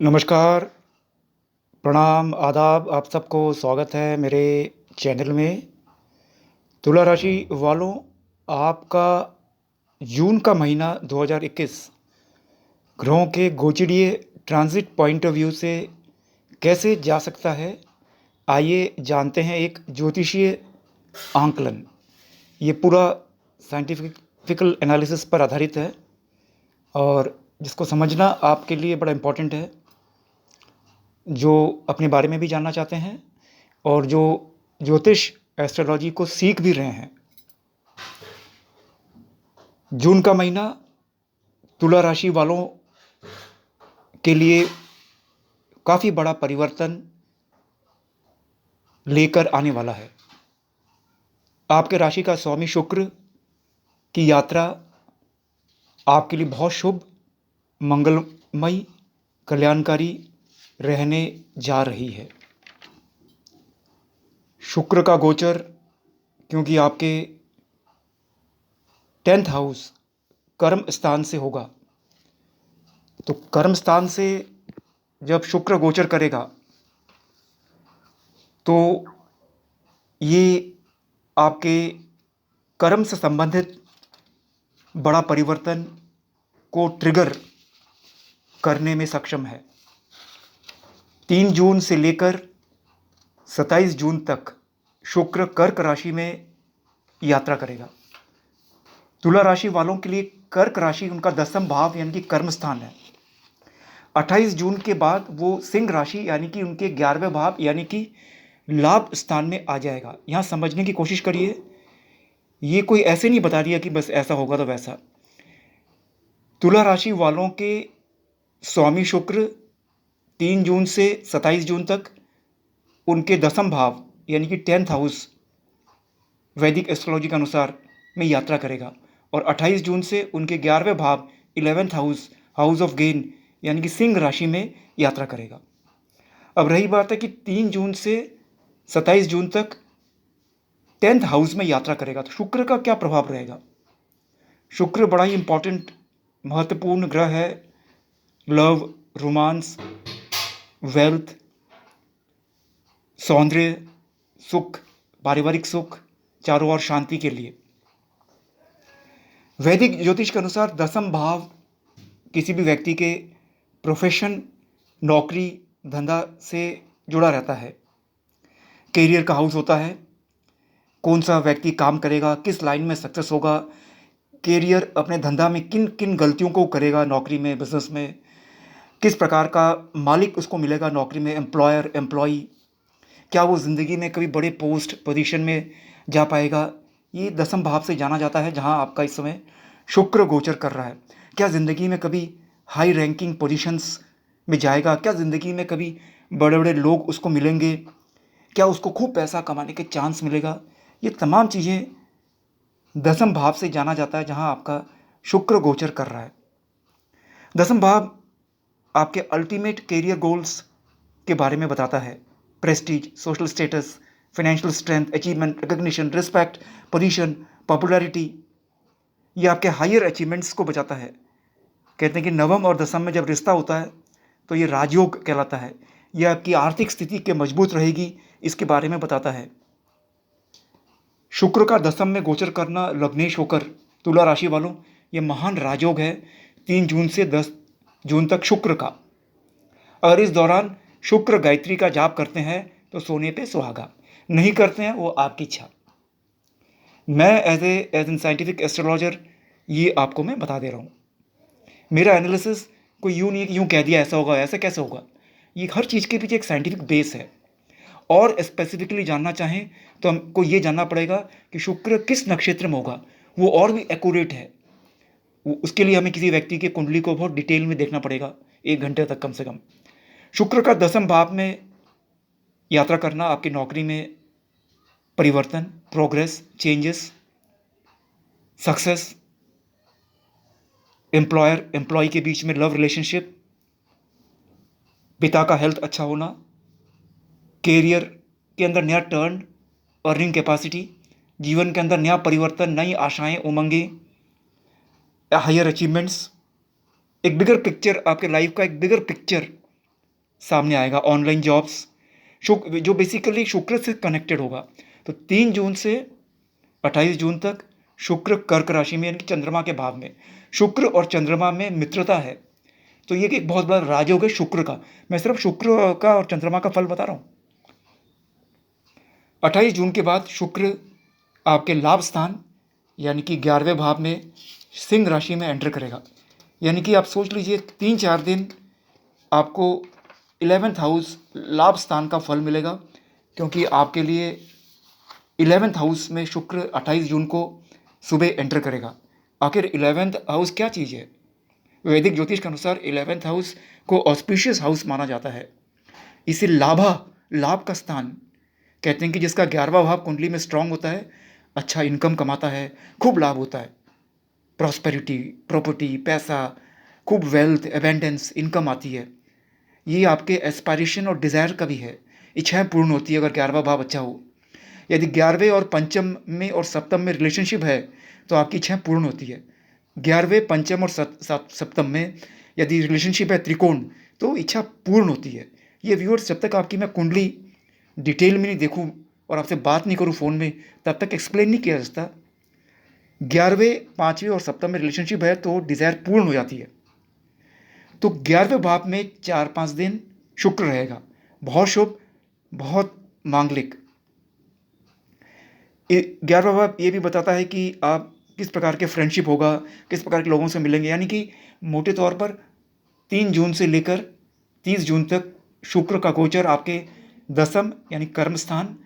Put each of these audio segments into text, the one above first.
नमस्कार, प्रणाम, आदाब, आप सबको स्वागत है मेरे चैनल में। तुला राशि वालों, आपका जून का महीना 2021 ग्रहों के गोचरीय ट्रांजिट पॉइंट ऑफ व्यू से कैसे जा सकता है, आइए जानते हैं एक ज्योतिषीय आंकलन। ये पूरा साइंटिफिकल एनालिसिस पर आधारित है और जिसको समझना आपके लिए बड़ा इम्पोर्टेंट है, जो अपने बारे में भी जानना चाहते हैं और जो ज्योतिष एस्ट्रोलॉजी को सीख भी रहे हैं। जून का महीना तुला राशि वालों के लिए काफ़ी बड़ा परिवर्तन लेकर आने वाला है। आपके राशि का स्वामी शुक्र की यात्रा आपके लिए बहुत शुभ, मंगलमयी, कल्याणकारी रहने जा रही है। शुक्र का गोचर क्योंकि आपके 10th हाउस कर्म स्थान से होगा, तो कर्म स्थान से जब शुक्र गोचर करेगा तो ये आपके कर्म से संबंधित बड़ा परिवर्तन को ट्रिगर करने में सक्षम है। 3 जून से लेकर 27 जून तक शुक्र कर्क राशि में यात्रा करेगा। तुला राशि वालों के लिए कर्क राशि उनका 10वां भाव यानी कि कर्म स्थान है। 28 जून के बाद वो सिंह राशि यानी कि उनके 11वें भाव यानी कि लाभ स्थान में आ जाएगा। यहाँ समझने की कोशिश करिए, ये कोई ऐसे नहीं बता दिया कि बस ऐसा होगा तो वैसा। तुला राशि वालों के स्वामी शुक्र 3 जून से 27 जून तक उनके 10वां भाव यानी कि 10th हाउस वैदिक एस्ट्रोलॉजी के अनुसार में यात्रा करेगा और 28 जून से उनके 11वें भाव 11th house, house of gain यानी कि सिंह राशि में यात्रा करेगा। अब रही बात है कि 3 जून से 27 जून तक 10th हाउस में यात्रा करेगा, तो शुक्र का क्या प्रभाव रहेगा। शुक्र बड़ा ही इंपॉर्टेंट, महत्वपूर्ण ग्रह है लव, रोमांस, वेल्थ, सौंदर्य, सुख, पारिवारिक सुख, चारों ओर शांति के लिए। वैदिक ज्योतिष के अनुसार 10वां भाव किसी भी व्यक्ति के प्रोफेशन, नौकरी, धंधा से जुड़ा रहता है। कैरियर का हाउस होता है, कौन सा व्यक्ति काम करेगा, किस लाइन में सक्सेस होगा, कैरियर अपने धंधा में किन किन गलतियों को करेगा, नौकरी में, बिजनेस में किस प्रकार का मालिक उसको मिलेगा, नौकरी में एम्प्लॉयर, एम्प्लॉई, क्या वो ज़िंदगी में कभी बड़े पोस्ट पोजीशन में जा पाएगा। ये 10वां भाव से जाना जाता है, जहां आपका इस समय शुक्र गोचर कर रहा है। क्या ज़िंदगी में कभी हाई रैंकिंग पोजीशंस में जाएगा, क्या ज़िंदगी में कभी बड़े बड़े लोग उसको मिलेंगे, क्या उसको खूब पैसा कमाने के चांस मिलेगा। ये तमाम चीज़ें 10वां भाव से जाना जाता है, जहां आपका शुक्र गोचर कर रहा है। 10वां भाव आपके अल्टीमेट कैरियर गोल्स के बारे में बताता है। Prestige, social status, financial strength, achievement, recognition, respect, position, popularity, ये आपके हायर अचीवमेंट्स को बचाता है। कहते हैं कि 9वां और 10वां में जब रिश्ता होता है तो ये राजयोग कहलाता है। यह आपकी आर्थिक स्थिति के मजबूत रहेगी, इसके बारे में बताता है। शुक्र का 10वां में गोचर करना लग्नेश होकर तुला राशि वालों, ये महान राजयोग है 3 जून से 10 जून तक शुक्र का। अगर इस दौरान शुक्र गायत्री का जाप करते हैं तो सोने पे सुहागा, नहीं करते हैं वो आपकी इच्छा। मैं एज एन साइंटिफिक एस्ट्रोलॉजर ये आपको मैं बता दे रहा हूँ। मेरा एनालिसिस कोई यूँ नहीं कि यूँ कह दिया ऐसा होगा, ऐसा कैसे होगा। ये हर चीज़ के पीछे एक साइंटिफिक बेस है। और स्पेसिफिकली जानना चाहें तो हमको ये जानना पड़ेगा कि शुक्र किस नक्षत्र में होगा, वो और भी एक्यूरेट है। उसके लिए हमें किसी व्यक्ति की कुंडली को बहुत डिटेल में देखना पड़ेगा, 1 घंटे तक कम से कम। शुक्र का 10वां भाव में यात्रा करना आपकी नौकरी में परिवर्तन, progress, changes, success, employer employ के बीच में लव रिलेशनशिप, पिता का हेल्थ अच्छा होना, कैरियर के अंदर नया टर्न, अर्निंग कैपेसिटी, जीवन के अंदर नया परिवर्तन, नई आशाएं, उमंगें, हायर अचीवमेंट्स, एक बिगर पिक्चर, आपके लाइफ का एक बिगर पिक्चर सामने आएगा, ऑनलाइन जॉब्स, शुक्र जो बेसिकली शुक्र से कनेक्टेड होगा। तो 3 जून से 28 जून तक शुक्र कर्क राशि में, यानी कि चंद्रमा के भाव में, शुक्र और चंद्रमा में मित्रता है। तो ये एक बहुत बड़ा राजयोग है शुक्र का। मैं सिर्फ शुक्र का और चंद्रमा का फल बता रहा हूँ। 28 जून के बाद शुक्र आपके लाभ स्थान यानी कि 11वें भाव में सिंह राशि में एंटर करेगा। यानी कि आप सोच लीजिए 3-4 दिन आपको 11th हाउस लाभ स्थान का फल मिलेगा, क्योंकि आपके लिए 11th हाउस में शुक्र 28 जून को सुबह एंटर करेगा। आखिर 11th हाउस क्या चीज़ है? वैदिक ज्योतिष के अनुसार 11th हाउस को ऑस्पिशियस हाउस माना जाता है। इसे लाभ का स्थान कहते हैं, कि जिसका 11वां भाव कुंडली में स्ट्रांग होता है, अच्छा इनकम कमाता है, खूब लाभ होता है, प्रॉस्पेरिटी, प्रॉपर्टी, पैसा, खूब वेल्थ, एबेंडेंस, इनकम आती है। ये आपके एस्पायरेशन और डिज़ायर का भी है, इच्छाएं पूर्ण होती है अगर 11वां भाव अच्छा हो। यदि 11वें और पंचम में और सप्तम में रिलेशनशिप है तो आपकी इच्छाएं पूर्ण होती है। 11वें, पंचम और सप्तम में यदि रिलेशनशिप है त्रिकोण, तो इच्छा पूर्ण होती है। ये व्यूअर्स, जब तक आपकी मैं कुंडली डिटेल में नहीं देखूं और आपसे बात नहीं करूं फ़ोन में, तब तक एक्सप्लेन नहीं किया जा सकता। 11वें, 5वें और सप्तम में रिलेशनशिप है तो डिज़ायर पूर्ण हो जाती है। तो 11वें भाव में 4-5 दिन शुक्र रहेगा, बहुत शुभ, बहुत मांगलिक। 11वां भाव ये भी बताता है कि आप किस प्रकार के फ्रेंडशिप होगा, किस प्रकार के लोगों से मिलेंगे। यानी कि मोटे तौर पर 3 जून से लेकर 30 जून तक शुक्र का गोचर आपके दसम यानी कर्म स्थान,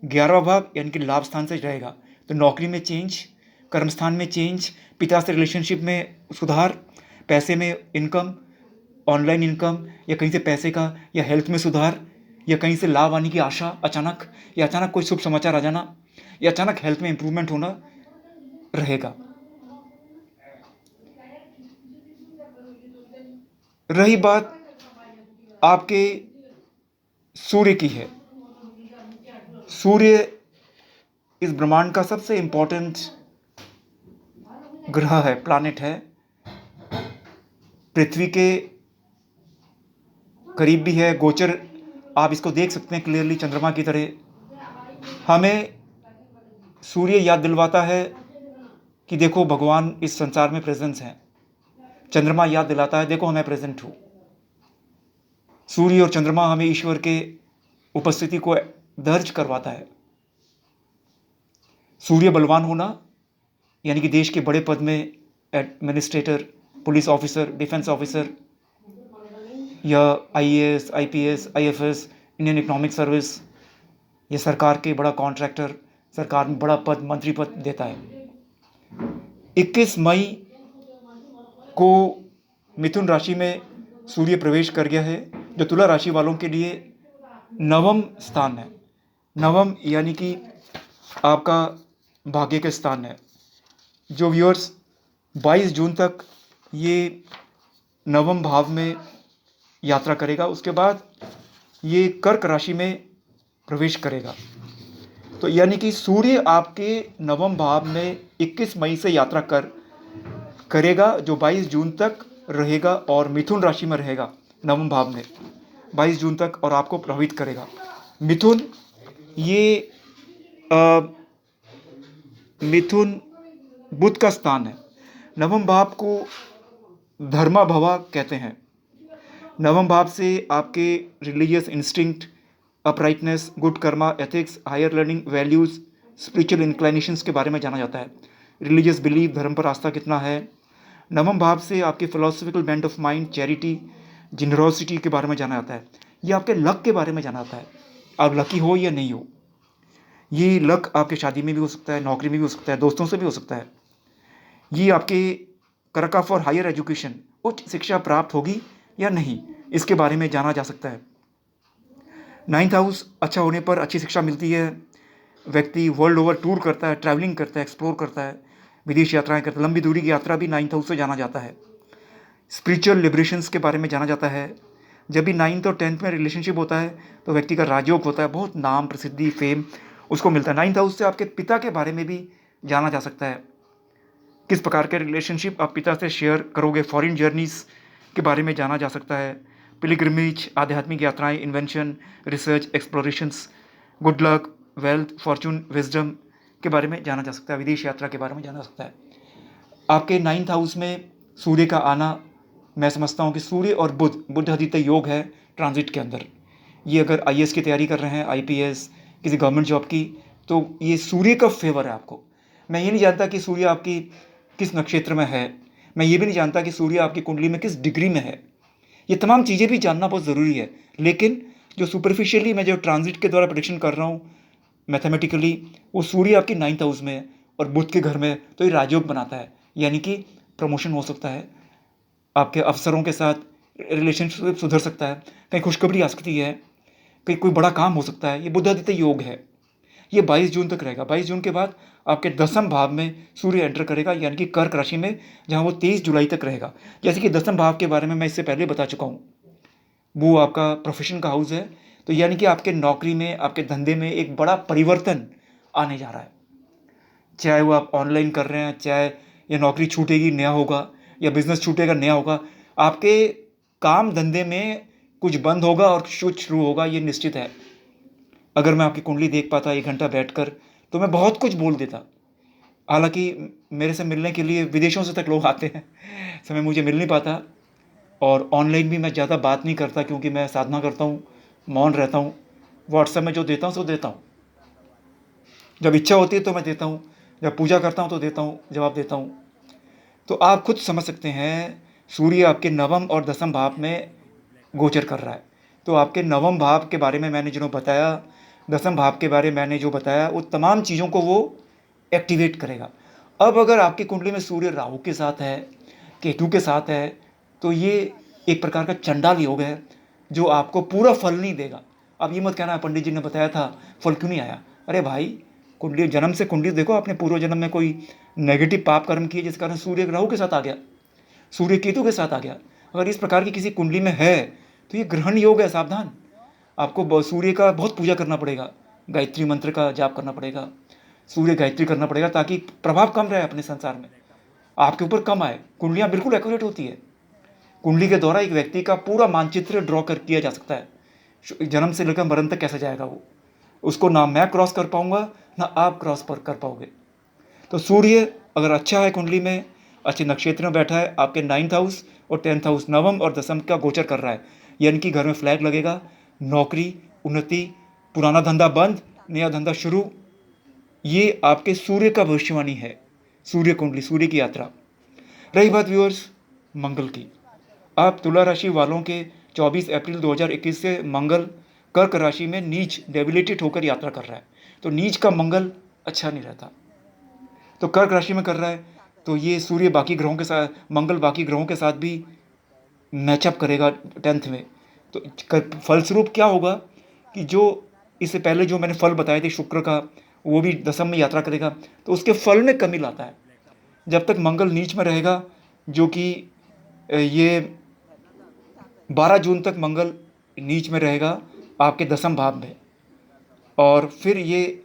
11वां भाव यानी कि लाभ स्थान से रहेगा। तो नौकरी में चेंज, कर्म स्थान में चेंज, पिता से रिलेशनशिप में सुधार, पैसे में इनकम, ऑनलाइन इनकम, या कहीं से पैसे का या हेल्थ में सुधार, या कहीं से लाभ आने की आशा अचानक, या अचानक कोई शुभ समाचार आ जाना, या अचानक हेल्थ में इंप्रूवमेंट होना रहेगा। रही बात आपके सूर्य की है, सूर्य इस ब्रह्मांड का सबसे इंपॉर्टेंट ग्रह है, प्लैनेट है, पृथ्वी के करीब भी है। गोचर आप इसको देख सकते हैं क्लियरली चंद्रमा की तरह। हमें सूर्य याद दिलवाता है कि देखो भगवान इस संसार में प्रेजेंस है। चंद्रमा याद दिलाता है देखो मैं प्रेजेंट हूँ। सूर्य और चंद्रमा हमें ईश्वर के उपस्थिति को दर्ज करवाता है। सूर्य बलवान होना यानी कि देश के बड़े पद में administrator, police officer, defence officer, या IAS, IPS, IFS, Indian economic service, या सरकार के बड़ा कॉन्ट्रैक्टर, सरकार में बड़ा पद, मंत्री पद देता है। 21 मई को मिथुन राशि में सूर्य प्रवेश कर गया है, जो तुला राशि वालों के लिए नवम स्थान है। नवम यानी कि आपका भाग्य का स्थान है। जो व्यूअर्स 22 जून तक ये नवम भाव में यात्रा करेगा, उसके बाद ये कर्क राशि में प्रवेश करेगा। तो यानी कि सूर्य आपके नवम भाव में 21 मई से यात्रा करेगा, जो 22 जून तक रहेगा और मिथुन राशि में रहेगा नवम भाव में 22 जून तक, और आपको प्रभावित करेगा। मिथुन ये मिथुन बुध का स्थान है। नवम भाव को धर्मा भवा कहते हैं। नवम भाव से आपके religious instinct, uprightness, good karma, ethics, higher learning, values, spiritual inclinations के बारे में जाना जाता है। रिलीजियस बिलीफ, धर्म पर आस्था कितना है। नवम भाव से आपके philosophical bent of mind, charity, generosity के बारे में जाना जाता है। ये आपके लक के बारे में जाना जाता है, आप लकी हो या नहीं हो। ये लक आपके शादी में भी हो सकता है, नौकरी में भी हो सकता है, दोस्तों से भी हो सकता है। ये आपके करका फॉर हायर एजुकेशन, उच्च शिक्षा प्राप्त होगी या नहीं, इसके बारे में जाना जा सकता है। 9th हाउस अच्छा होने पर अच्छी शिक्षा मिलती है। व्यक्ति वर्ल्ड ओवर टूर करता है, ट्रैवलिंग करता है, एक्सप्लोर करता है, विदेश यात्राएं करता है। लंबी दूरी की यात्रा भी 9th हाउस से जाना जाता है। स्पिरिचुअल लिबरेशंस के बारे में जाना जाता है। जब भी 9th और 10th में रिलेशनशिप होता है तो व्यक्ति का राजयोग होता है, बहुत नाम, प्रसिद्धि, फेम उसको मिलता है। 9th हाउस से आपके पिता के बारे में भी जाना जा सकता है, किस प्रकार के रिलेशनशिप आप पिता से शेयर करोगे। फॉरेन जर्नीज़ के बारे में जाना जा सकता है। पिलग्रिमेज, आध्यात्मिक यात्राएं, invention, research, explorations, good luck, wealth, Fortune, wisdom के बारे में जाना जा सकता है, विदेश यात्रा के बारे में जाना जा सकता है। आपके 9th हाउस में सूर्य का आना, मैं समझता हूँ कि सूर्य और बुध आदित्य योग है ट्रांजिट के अंदर। ये अगर आईएएस की तैयारी कर रहे हैं, आईपीएस, किसी गवर्नमेंट जॉब की, तो ये सूर्य का फेवर है आपको। मैं ये नहीं जानता कि सूर्य आपकी किस नक्षत्र में है, मैं ये भी नहीं जानता कि सूर्य आपकी कुंडली में किस डिग्री में है। ये तमाम चीज़ें भी जानना बहुत ज़रूरी है, लेकिन जो सुपरफिशियली मैं जो ट्रांजिट के द्वारा प्रेडिक्शन कर रहा हूँ मैथमेटिकली, वो सूर्य आपकी 9th हाउस में है और बुध के घर में है, तो ये राजयोग बनाता है, यानी कि प्रमोशन हो सकता है, आपके अफसरों के साथ रिलेशनशिप सुधर सकता है, कहीं खुशखबरी आ सकती है, कहीं कोई बड़ा काम हो सकता है। ये बुधादित्य योग है। ये 22 जून तक रहेगा। 22 जून के बाद आपके 10वें भाव में सूर्य एंटर करेगा, यानी कि कर्क राशि में, जहां वो 23 जुलाई तक रहेगा। जैसे कि 10वें भाव के बारे में मैं इससे पहले बता चुका हूँ, वो आपका प्रोफेशन का हाउस है। तो यानी कि आपके नौकरी में, आपके धंधे में एक बड़ा परिवर्तन आने जा रहा है। चाहे वो आप ऑनलाइन कर रहे हैं, चाहे ये नौकरी छूटेगी नया होगा, या बिजनेस छूटेगा नया होगा, आपके काम धंधे में कुछ बंद होगा और कुछ शुरू होगा, ये निश्चित है। अगर मैं आपकी कुंडली देख पाता 1 घंटा बैठकर, तो मैं बहुत कुछ बोल देता। हालांकि मेरे से मिलने के लिए विदेशों से तक लोग आते हैं, समय मुझे मिल नहीं पाता, और ऑनलाइन भी मैं ज़्यादा बात नहीं करता, क्योंकि मैं साधना करता हूँ, मौन रहता हूँ। व्हाट्सएप में जो देता हूँ सो देता हूँ, जब इच्छा होती है तो मैं देता हूँ, जब पूजा करता हूँ तो देता हूँ, जवाब देता हूँ। तो आप खुद समझ सकते हैं, सूर्य आपके 9वें और 10वें भाव में गोचर कर रहा है। तो आपके 9वें भाव के बारे में मैंने जो बताया, 10वें भाव के बारे में मैंने जो बताया, वो तमाम चीज़ों को वो एक्टिवेट करेगा। अब अगर आपकी कुंडली में सूर्य राहु के साथ है, केतु के साथ है, तो ये एक प्रकार का चंडाल योग है, जो आपको पूरा फल नहीं देगा। अब ये मत कहना पंडित जी ने बताया था, फल क्यों नहीं आया। अरे भाई, कुंडली जन्म से कुंडली देखो, आपने पूर्व जन्म में कोई नेगेटिव पाप कर्म किए, जिस कारण सूर्य राहु के साथ आ गया, सूर्य केतु के साथ आ गया। अगर इस प्रकार की किसी कुंडली में है, तो ये ग्रहण योग है, सावधान। आपको सूर्य का बहुत पूजा करना पड़ेगा, गायत्री मंत्र का जाप करना पड़ेगा, सूर्य गायत्री करना पड़ेगा, ताकि प्रभाव कम रहे अपने संसार में, आपके ऊपर कम आए। कुंडलियाँ बिल्कुल एक्यूरेट होती है। कुंडली के द्वारा एक व्यक्ति का पूरा मानचित्र ड्रॉ कर किया जा सकता है, जन्म से लेकर मरण तक कैसे जाएगा वो, उसको ना मैं क्रॉस कर पाऊंगा, ना आप क्रॉस पर कर पाओगे। तो सूर्य अगर अच्छा है, कुंडली में अच्छे नक्षत्र में बैठा है, आपके 9th हाउस और 10th हाउस, 9वें और 10वें का गोचर कर रहा है, यानी कि घर में फ्लैग लगेगा, नौकरी, उन्नति, पुराना धंधा बंद, नया धंधा शुरू। ये आपके सूर्य का भविष्यवाणी है, सूर्य कुंडली, सूर्य की यात्रा। रही बात व्यूअर्स मंगल की, आप तुला राशि वालों के 24 अप्रैल 2021 से मंगल कर्क राशि में नीच डेबिलिटेट होकर यात्रा कर रहा है। तो नीच का मंगल अच्छा नहीं रहता, तो कर्क राशि में कर रहा है, तो ये सूर्य बाकी ग्रहों के साथ, मंगल बाकी ग्रहों के साथ भी मैचअप करेगा 10th में। तो फलस्वरूप क्या होगा कि जो इससे पहले जो मैंने फल बताए थे शुक्र का, वो भी 10वें में यात्रा करेगा, तो उसके फल में कमी लाता है। जब तक मंगल नीच में रहेगा, जो कि ये 12 जून तक मंगल नीच में रहेगा आपके 10वें भाव में, और फिर ये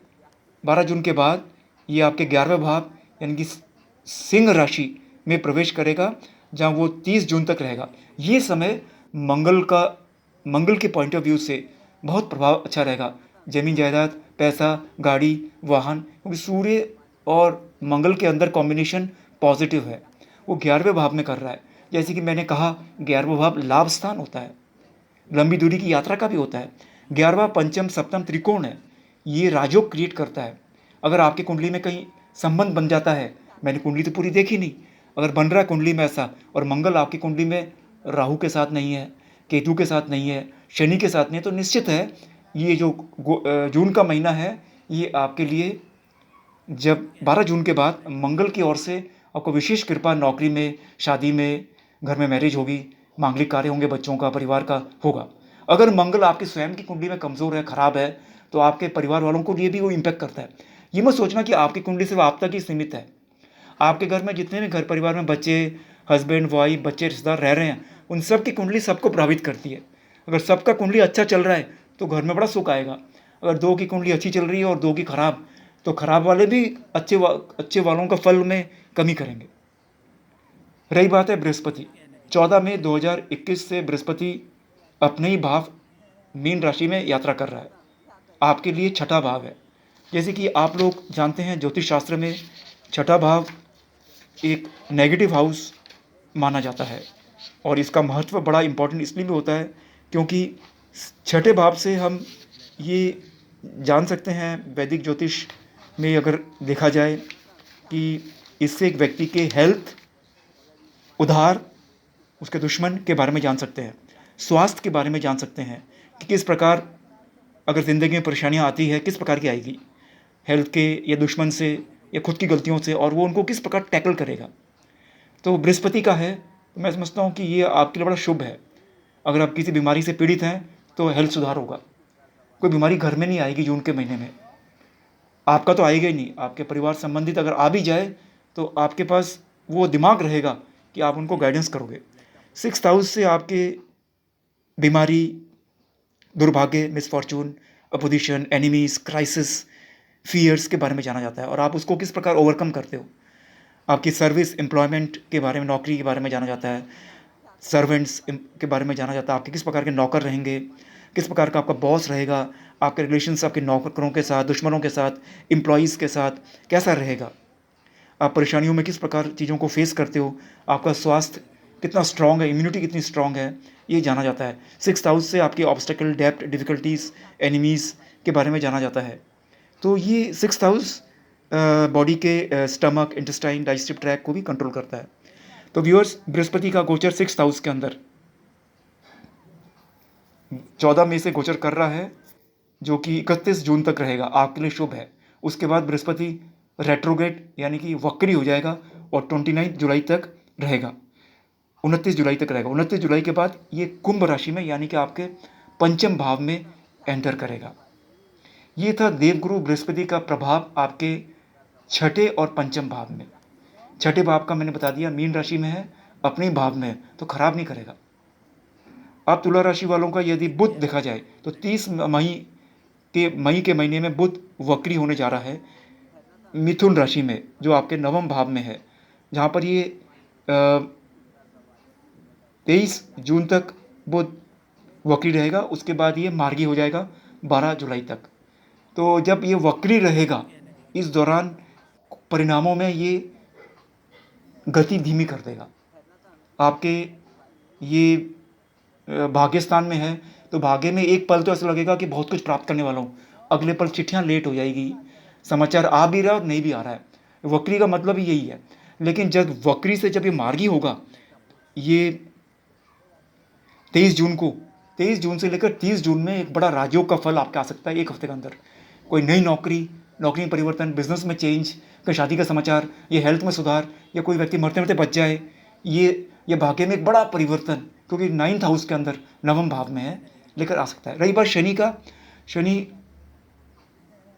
12 जून के बाद ये आपके 11वें भाव यानी कि सिंह राशि में प्रवेश करेगा, जहाँ वो 30 जून तक रहेगा। ये समय मंगल के पॉइंट ऑफ व्यू से बहुत प्रभाव अच्छा रहेगा, जमीन जायदाद, पैसा, गाड़ी, वाहन, क्योंकि सूर्य और मंगल के अंदर कॉम्बिनेशन पॉजिटिव है। वो 11वें भाव में कर रहा है। जैसे कि मैंने कहा, 11वां भाव लाभ स्थान होता है, लंबी दूरी की यात्रा का भी होता है। 11वां पंचम सप्तम त्रिकोण है, ये राजयोग क्रिएट करता है। अगर आपकी कुंडली में कहीं संबंध बन जाता है, मैंने कुंडली तो पूरी देखी नहीं, अगर बन रहा है कुंडली में ऐसा, और मंगल आपकी कुंडली में राहु के साथ नहीं है, केतु के साथ नहीं है, शनि के साथ नहीं है, तो निश्चित है ये जो जून का महीना है, ये आपके लिए, जब 12 जून के बाद मंगल की ओर से आपको विशेष कृपा, नौकरी में, शादी में, घर में मैरिज होगी, मांगलिक कार्य होंगे, बच्चों का, परिवार का होगा। अगर मंगल आपकी स्वयं की कुंडली में कमज़ोर है, खराब है, तो आपके परिवार वालों को लिए भी वो इम्पैक्ट करता है। ये मत सोचना कि आपकी कुंडली सिर्फ आप तक ही सीमित है। आपके घर में जितने भी घर परिवार में बच्चे, हस्बैंड वाइफ, बच्चे, रिश्तेदार रह रहे हैं, उन सब की कुंडली सबको प्रभावित करती है। अगर सबका कुंडली अच्छा चल रहा है, तो घर में बड़ा सुख आएगा। अगर दो की कुंडली अच्छी चल रही है और दो की खराब, तो खराब वाले भी अच्छे वालों का फल में कमी करेंगे। रही बात है बृहस्पति, 14 मई 2021 से बृहस्पति अपने ही भाव मीन राशि में यात्रा कर रहा है, आपके लिए छठा भाव है। जैसे कि आप लोग जानते हैं ज्योतिष शास्त्र में छठा भाव एक नेगेटिव हाउस माना जाता है, और इसका महत्व बड़ा इम्पोर्टेंट इसलिए भी होता है क्योंकि छठे भाव से हम ये जान सकते हैं वैदिक ज्योतिष में अगर देखा जाए कि इससे एक व्यक्ति के हेल्थ, उधार, उसके दुश्मन के बारे में जान सकते हैं, स्वास्थ्य के बारे में जान सकते हैं कि किस प्रकार अगर ज़िंदगी में परेशानियाँ आती है किस प्रकार की आएगी, हेल्थ के या दुश्मन से या खुद की गलतियों से, और वो उनको किस प्रकार टैकल करेगा। तो बृहस्पति का है, तो मैं समझता हूँ कि ये आपके लिए बड़ा शुभ है। अगर आप किसी बीमारी से पीड़ित हैं तो हेल्थ सुधार होगा। कोई बीमारी घर में नहीं आएगी जून के महीने में, आपका तो आएगा ही नहीं, आपके परिवार संबंधित अगर आ भी जाए तो आपके पास वो दिमाग रहेगा कि आप उनको गाइडेंस करोगे। 6th हाउस से आपके बीमारी, दुर्भाग्य, misfortune, opposition, enemies, crisis, fears के बारे में जाना जाता है, और आप उसको किस प्रकार ओवरकम करते हो। आपकी सर्विस, एम्प्लॉयमेंट के बारे में, नौकरी के बारे में जाना जाता है, सर्वेंट्स के बारे में जाना जाता है, आपके किस प्रकार के नौकर रहेंगे, किस प्रकार का आपका बॉस रहेगा, आपके रिलेशंस आपके नौकरों के साथ, दुश्मनों के साथ, एम्प्लॉयज़ के साथ कैसा रहेगा, आप परेशानियों में किस प्रकार चीज़ों को फेस करते हो, आपका स्वास्थ्य कितना स्ट्रांग है, इम्यूनिटी कितनी स्ट्रांग है, ये जाना जाता है। 6th हाउस से आपके ऑब्स्टेकल, डेप्थ, डिफ़िकल्टीज़, एनिमीज़ के बारे में जाना जाता है। तो ये 6th हाउस बॉडी के स्टमक, इंटेस्टाइन, डाइजेस्टिव ट्रैक को भी कंट्रोल करता है। तो व्यूअर्स, बृहस्पति का गोचर 6th हाउस के अंदर 14 मई से गोचर कर रहा है, जो कि 31 जून तक रहेगा, आपके लिए शुभ है। उसके बाद बृहस्पति रेट्रोग्रेड यानी कि वक्री हो जाएगा और 29 जुलाई तक रहेगा, 29 जुलाई तक रहेगा। 29 जुलाई के बाद ये कुंभ राशि में यानी कि आपके पंचम भाव में एंटर करेगा। ये था देवगुरु बृहस्पति का प्रभाव आपके छठे और पंचम भाव में। छठे भाव का मैंने बता दिया मीन राशि में है, अपने भाव में है, तो खराब नहीं करेगा। अब तुला राशि वालों का यदि बुध देखा जाए तो 30 मई के महीने में बुध वक्री होने जा रहा है मिथुन राशि में, जो आपके नवम भाव में है, जहाँ पर ये 23 जून तक बुध वक्री रहेगा। उसके बाद ये मार्गी हो जाएगा 12 जुलाई तक। तो जब ये वक्री रहेगा, इस दौरान परिणामों में ये गति धीमी कर देगा। आपके ये भाग्य स्थान में है, तो भाग्य में एक पल तो ऐसा लगेगा कि बहुत कुछ प्राप्त करने वाला हूँ, अगले पल चिट्ठियाँ लेट हो जाएगी, समाचार आ भी रहा है और नहीं भी आ रहा है। वक्री का मतलब ही यही है। लेकिन जब वक्री से जब ये मार्गी होगा, ये 23 जून से लेकर 30 जून में एक बड़ा राजयोग का फल आपके आ सकता है एक हफ्ते के अंदर। कोई नई नौकरी, नौकरी में परिवर्तन, बिजनेस में चेंज, कोई शादी का समाचार, ये हेल्थ में सुधार, या कोई व्यक्ति मरते मरते बच जाए, ये भाग्य में एक बड़ा परिवर्तन, क्योंकि 9th हाउस के अंदर नवम भाव में है, लेकर आ सकता है। रही बात शनि का, शनि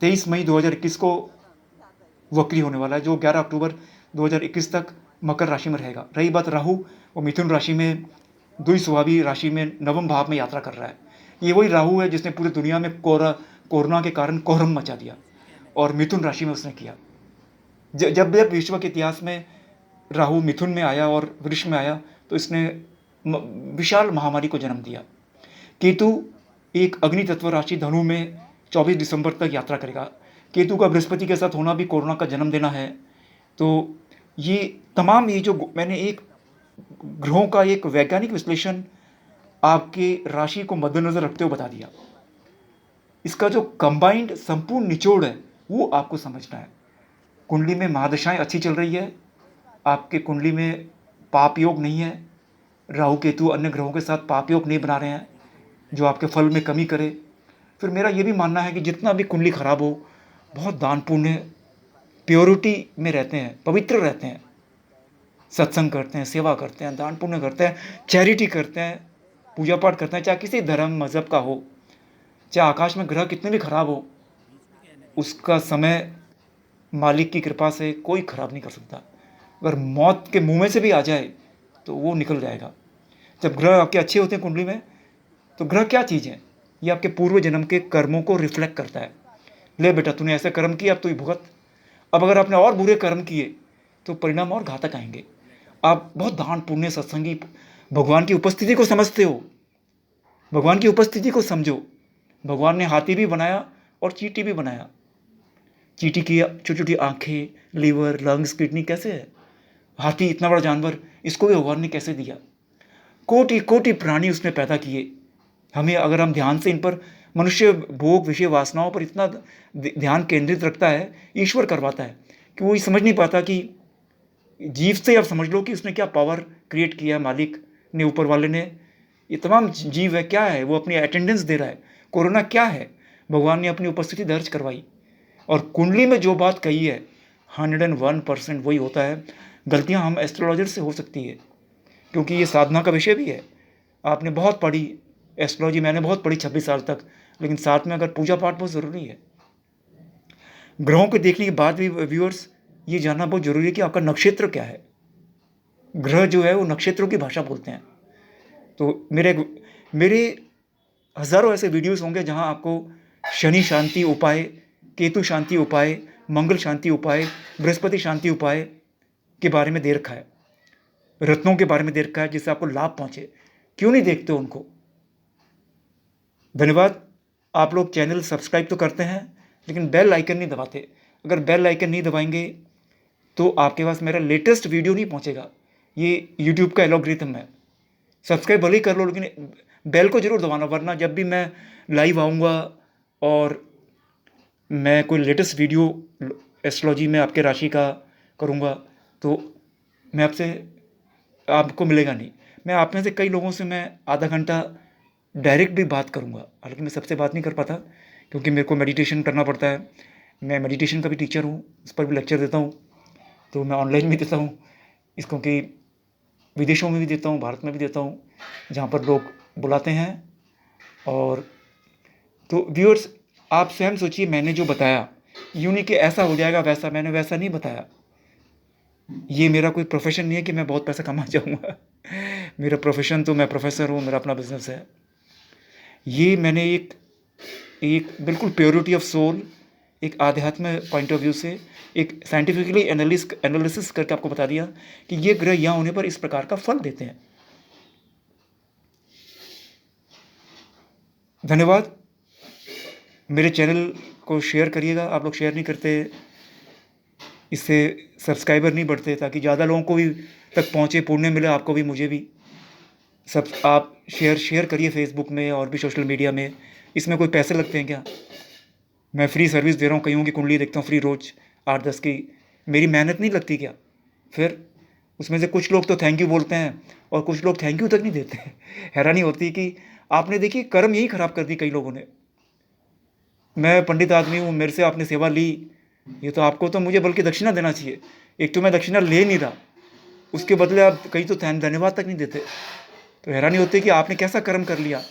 23 मई 2021 को वक्री होने वाला है, जो 11 अक्टूबर 2021 तक मकर राशि में रहेगा। रही बात राहु, वो मिथुन राशि में, द्विस्वभावी राशि में नवम भाव में यात्रा कर रहा है। ये वही राहु है जिसने पूरी दुनिया में कोरोना के कारण कोहरम मचा दिया, और मिथुन राशि में उसने किया। जब जब विश्व के इतिहास में राहु मिथुन में आया और वृष में आया, तो इसने विशाल महामारी को जन्म दिया। केतु एक अग्नि तत्व राशि धनु में 24 दिसंबर तक यात्रा करेगा। केतु का बृहस्पति के साथ होना भी कोरोना का जन्म देना है। तो ये तमाम, ये जो मैंने एक ग्रहों का एक वैज्ञानिक विश्लेषण आपके राशि को मद्देनजर रखते हुए बता दिया, इसका जो कंबाइंड संपूर्ण निचोड़ है वो आपको समझना है। कुंडली में महादशाएं अच्छी चल रही है, आपके कुंडली में पाप योग नहीं है, राहु केतु अन्य ग्रहों के साथ पाप योग नहीं बना रहे हैं जो आपके फल में कमी करे। फिर मेरा ये भी मानना है कि जितना भी कुंडली खराब हो, बहुत दान पुण्य, प्योरिटी में रहते हैं, पवित्र रहते हैं, सत्संग करते हैं, सेवा करते हैं, दान पुण्य करते हैं, चैरिटी करते हैं, पूजा पाठ करते हैं, चाहे किसी धर्म मज़हब का हो, चाहे आकाश में ग्रह कितने भी खराब हो, उसका समय मालिक की कृपा से कोई खराब नहीं कर सकता। अगर मौत के मुंह में से भी आ जाए तो वो निकल जाएगा। जब ग्रह आपके अच्छे होते हैं कुंडली में, तो ग्रह क्या चीज़ है, ये आपके पूर्व जन्म के कर्मों को रिफ्लेक्ट करता है। ले बेटा, तूने ऐसे कर्म किया, अब तू ही भुगत। अब अगर आपने और बुरे कर्म किए तो परिणाम और घातक आएंगे। आप बहुत दान पुण्य, सत्संगी, भगवान की उपस्थिति को समझते हो, भगवान की उपस्थिति को समझो। भगवान ने हाथी भी बनाया और चींटी भी बनाया। चींटी की छोटी छोटी आंखें, लीवर, लंग्स, किडनी कैसे है? हाथी इतना बड़ा जानवर, इसको भी भगवान ने कैसे दिया? कोटि कोटि प्राणी उसने पैदा किए। हमें अगर हम ध्यान से इन पर, मनुष्य भोग विषय वासनाओं पर इतना ध्यान केंद्रित रखता है, ईश्वर करवाता है कि वो ये समझ नहीं पाता कि जीव से आप समझ लो कि उसने क्या पावर क्रिएट किया, मालिक ने, ऊपर वाले ने। ये तमाम जीव है, क्या है? वो अपनी अटेंडेंस दे रहा है। कोरोना क्या है? भगवान ने अपनी उपस्थिति दर्ज करवाई। और कुंडली में जो बात कही है 101% वही होता है। गलतियां हम एस्ट्रोलॉजर से हो सकती है, क्योंकि ये साधना का विषय भी है। आपने बहुत पढ़ी एस्ट्रोलॉजी, मैंने बहुत पढ़ी 26 साल तक, लेकिन साथ में अगर पूजा पाठ बहुत ज़रूरी है। ग्रहों को देखने के बाद भी व्यूअर्स ये जानना बहुत ज़रूरी है कि आपका नक्षत्र क्या है। ग्रह जो है वो नक्षत्रों की भाषा बोलते हैं। तो मेरे हज़ारों ऐसे वीडियोस होंगे जहां आपको शनि शांति उपाय, केतु शांति उपाय, मंगल शांति उपाय, बृहस्पति शांति उपाय के बारे में दे रखा है, रत्नों के बारे में दे रखा है, जिससे आपको लाभ पहुंचे। क्यों नहीं देखते उनको? धन्यवाद। आप लोग चैनल सब्सक्राइब तो करते हैं, लेकिन बेल आइकन नहीं दबाते। अगर बेल आइकन नहीं दबाएंगे तो आपके पास मेरा लेटेस्ट वीडियो नहीं पहुंचेगा। ये यूट्यूब का एल्गोरिथम है। सब्सक्राइब भले ही कर लो, लेकिन बेल को जरूर दबाना, वरना जब भी मैं लाइव आऊँगा और मैं कोई लेटेस्ट वीडियो एस्ट्रोलॉजी में आपके राशि का करूँगा, तो मैं आपको मिलेगा नहीं। मैं आप में से कई लोगों से मैं आधा घंटा डायरेक्ट भी बात करूँगा, हालांकि मैं सबसे बात नहीं कर पाता, क्योंकि मेरे को मेडिटेशन करना पड़ता है। मैं मेडिटेशन का भी टीचर हूँ, उस पर भी लेक्चर देता हूँ। तो मैं ऑनलाइन भी देता हूँ इसको, कि विदेशों में भी देता हूँ, भारत में भी देता हूँ, जहाँ पर लोग बुलाते हैं। और तो व्यूअर्स, आप स्वयं सोचिए, मैंने जो बताया यूँ नहीं कि ऐसा हो जाएगा वैसा, मैंने वैसा नहीं बताया। ये मेरा कोई प्रोफेशन नहीं है कि मैं बहुत पैसा कमा जाऊँगा। मेरा प्रोफेशन तो, मैं प्रोफेसर हूँ, मेरा अपना बिजनेस है। ये मैंने एक बिल्कुल प्योरिटी ऑफ सोल, एक आध्यात्म पॉइंट ऑफ व्यू से, एक साइंटिफिकली एनालिसिस करके आपको बता दिया कि ये ग्रह यहाँ होने पर इस प्रकार का फल देते हैं। धन्यवाद। मेरे चैनल को शेयर करिएगा। आप लोग शेयर नहीं करते, इससे सब्सक्राइबर नहीं बढ़ते, ताकि ज़्यादा लोगों को भी तक पहुँचे, पुण्य मिले आपको भी, मुझे भी। सब आप शेयर करिए फेसबुक में और भी सोशल मीडिया में। इसमें कोई पैसे लगते हैं क्या? मैं फ्री सर्विस दे रहा हूँ, कईयों की कुंडली देखता हूँ फ्री, रोज़ 8-10 की। मेरी मेहनत नहीं लगती क्या? फिर उसमें से कुछ लोग तो थैंक यू बोलते हैं और कुछ लोग थैंक यू तक नहीं देते हैं। हैरानी होती है कि आपने देखिए कर्म यही खराब कर दी कई लोगों ने। मैं पंडित आदमी हूँ, मेरे से आपने सेवा ली, ये तो आपको तो मुझे बल्कि दक्षिणा देना चाहिए। एक तो मैं दक्षिणा ले नहीं रहा, उसके बदले आप कई तो धन्यवाद तक नहीं देते। तो हैरानी होती है कि आपने कैसा कर्म कर लिया।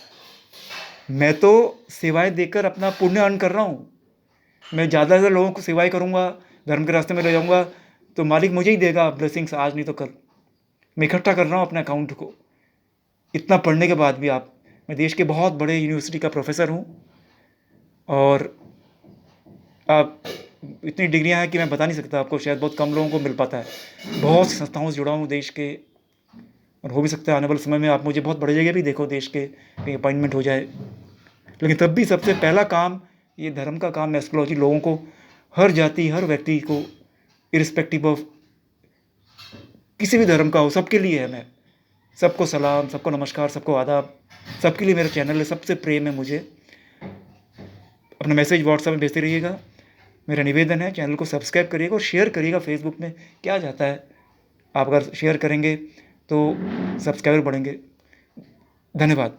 मैं तो सेवाएं देकर अपना पुण्य अर्न कर रहा हूँ। मैं ज़्यादा से ज़्यादा लोगों को सेवाएं करूँगा, धर्म के रास्ते में ले जाऊँगा, तो मालिक मुझे ही देगा ब्लेसिंग्स, आज नहीं तो कल। मैं इकट्ठा कर रहा हूँ अपने अकाउंट को। इतना पढ़ने के बाद भी मैं देश के बहुत बड़े यूनिवर्सिटी का प्रोफेसर हूँ, और आप इतनी डिग्रियां हैं कि मैं बता नहीं सकता आपको, शायद बहुत कम लोगों को मिल पाता है। बहुत संस्थाओं से जुड़ा हूँ देश के, और हो भी सकता है आने वाले समय में आप मुझे बहुत बड़ी जगह भी देखो देश के, कहीं अपॉइंटमेंट हो जाए। लेकिन तब भी सबसे पहला काम, ये धर्म का काम, एस्ट्रोलॉजी लोगों को, हर जाति, हर व्यक्ति को, इरिस्पेक्टिव ऑफ किसी भी धर्म का हो, सबके लिए है। मैं सबको सलाम, सबको नमस्कार, सबको आदाब, सबके लिए मेरा चैनल है। सबसे प्रेम है मुझे। अपना मैसेज व्हाट्सएप में भेजते रहिएगा। मेरा निवेदन है, चैनल को सब्सक्राइब करिएगा और शेयर करिएगा। फेसबुक में क्या जाता है, आप अगर शेयर करेंगे तो सब्सक्राइबर बढ़ेंगे। धन्यवाद।